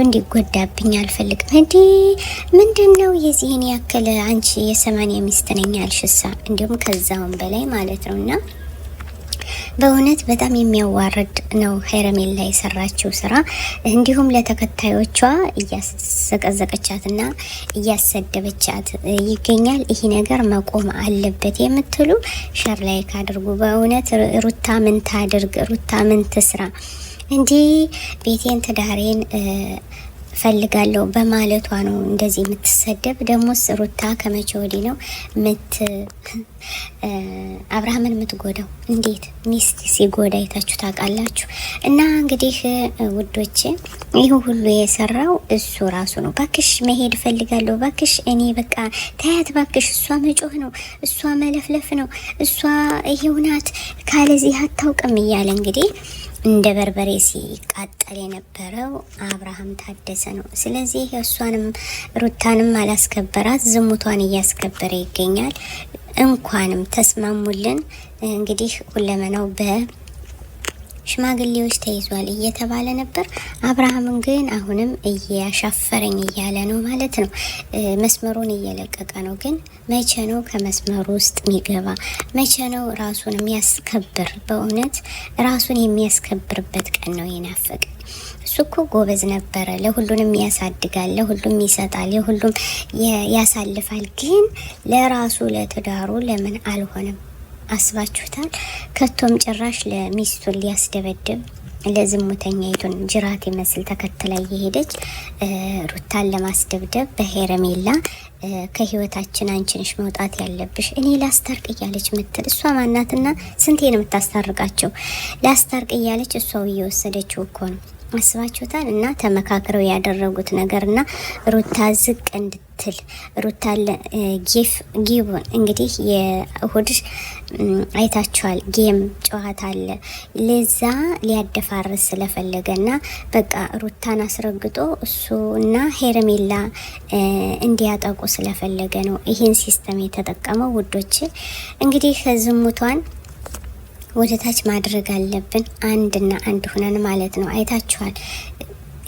እንዲጎዳብኝ አልፈልግም። እንዴ ምንድነው የዚህን ያክል አንቺ የ80 ሚስት ነኝ ያልሽሳ? እንዲሁም ከዛውን በላይ ማለት ነውና በእውነት በጣም የሚያዋርድ ነው ሄረሜላ የሰራችው ስራ። እንዲሁም ለተከታዮቿ እያዘቀዘቀቻትና እያሰደበቻት ይገኛል። ይሄ ነገር መቆም አለበት የምትሉ ሸር ላይክ አድርጉ። በእውነት ሩታ ምን ታድርግ? ሩታ ምን ትስራ? እንዲህ ቤቴን ትዳሬን ፈልጋለሁ በማለቷ ነው እንደዚህ የምትሰደብ። ደሞስ ሩታ ከመቼ ወዲህ ነው አብርሃምን የምትጎዳው? እንዴት ሚስት ሲጎዳ አይታችሁ ታውቃላችሁ? እና እንግዲህ ውዶቼ ይህ ሁሉ የሰራው እሱ ራሱ ነው። ባክሽ መሄድ ፈልጋለሁ፣ ባክሽ እኔ በቃ ታያት፣ ባክሽ እሷ መጮህ ነው፣ እሷ መለፍለፍ ነው፣ እሷ ይሄው ናት፣ ካለዚህ አታውቅም እያለ እንግዲህ እንደ በርበሬ ሲቃጠል የነበረው አብርሃም ታደሰ ነው። ስለዚህ እሷንም ሩታንም አላስከበራት፣ ዝሙቷን እያስከበረ ይገኛል። እንኳንም ተስማሙልን። እንግዲህ ሁለመናው በሽማግሌዎች ተይዟል እየተባለ ነበር። አብርሃምን ግን አሁንም እያሻፈረኝ እያለ ነው ማለት ነው። መስመሩን እየለቀቀ ነው። ግን መቼ ነው ከመስመሩ ውስጥ የሚገባ? መቼ ነው ራሱን የሚያስከብር? በእውነት ራሱን የሚያስከብርበት ቀን ነው የናፈቀ። እሱ እኮ ጎበዝ ነበረ። ለሁሉንም ያሳድጋል፣ ለሁሉም ይሰጣል፣ ለሁሉም ያሳልፋል። ግን ለራሱ ለትዳሩ ለምን አልሆነም? አስባችሁታል? ከቶም ጭራሽ ለሚስቱን ሊያስደበድብ ለዝሙተኛይቱን ጅራት ይመስል ተከትላ እየሄደች ሩታን ለማስደብደብ በሄረሜላ ከህይወታችን አንቺ ነሽ መውጣት ያለብሽ፣ እኔ ላስታርቅ እያለች ምትል እሷ ማናትና ስንቴ ነው የምታስታርቃቸው? ላስታርቅ እያለች እሷው እየወሰደችው እኮ ነው። አስባችሁታል? እና ተመካክረው ያደረጉት ነገርና ሩታ ዝቅ እንድትል ሩታ ጊቡን እንግዲህ የእሁድ አይታችኋል። ጌም ጨዋታ አለ። ለዛ ሊያደፋርስ ስለፈለገና በቃ ሩታን አስረግጦ እሱና ሄረሜላ እንዲያጠቁ ስለፈለገ ነው ይህን ሲስተም የተጠቀመው። ውዶች እንግዲህ ዝሙቷን ወደ ታች ማድረግ አለብን፣ አንድና አንድ ሆነን ማለት ነው። አይታችኋል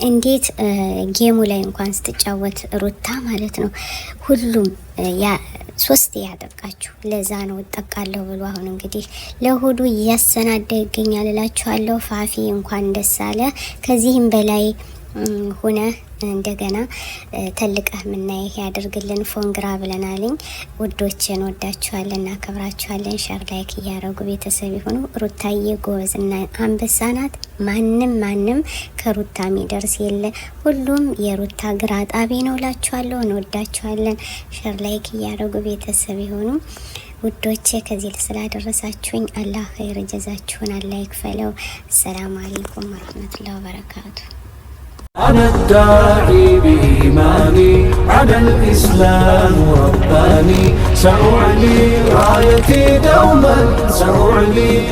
እንዴት ጌሙ ላይ እንኳን ስትጫወት ሩታ ማለት ነው ሁሉም ሶስት ያጠቃችሁ። ለዛ ነው እጠቃለሁ ብሎ አሁን እንግዲህ ለሁዱ እያሰናዳ ይገኛል እላችኋለሁ። ፋፊ እንኳን ደስ አለ። ከዚህም በላይ ሆነ እንደገና ተልቀህ ምናይህ ያድርግልን። ፎንግራ ብለናልኝ። ውዶችን ወዳችኋለን፣ እናከብራችኋለን። ሸር ላይክ እያረጉ ቤተሰብ ይሁኑ። ሩታዬ ጎበዝና አንበሳ ናት። ማንም ከሩታ የሚደርስ የለ። ሁሉም የሩታ ግራ ጣቢ ነው እላችኋለሁ። እንወዳችኋለን። ሸር ላይክ እያረጉ ቤተሰብ ይሁኑ። ውዶቼ ከዚህ ስላደረሳችሁኝ አላህ ኸይር ጀዛችሁን አላህ ይክፈለው። ሰላም አለይኩም ወራህመቱላሂ ወበረካቱ። أنا الداعي بإيماني على الإسلام رباني، سأعلي رايتي دوما، سأعلي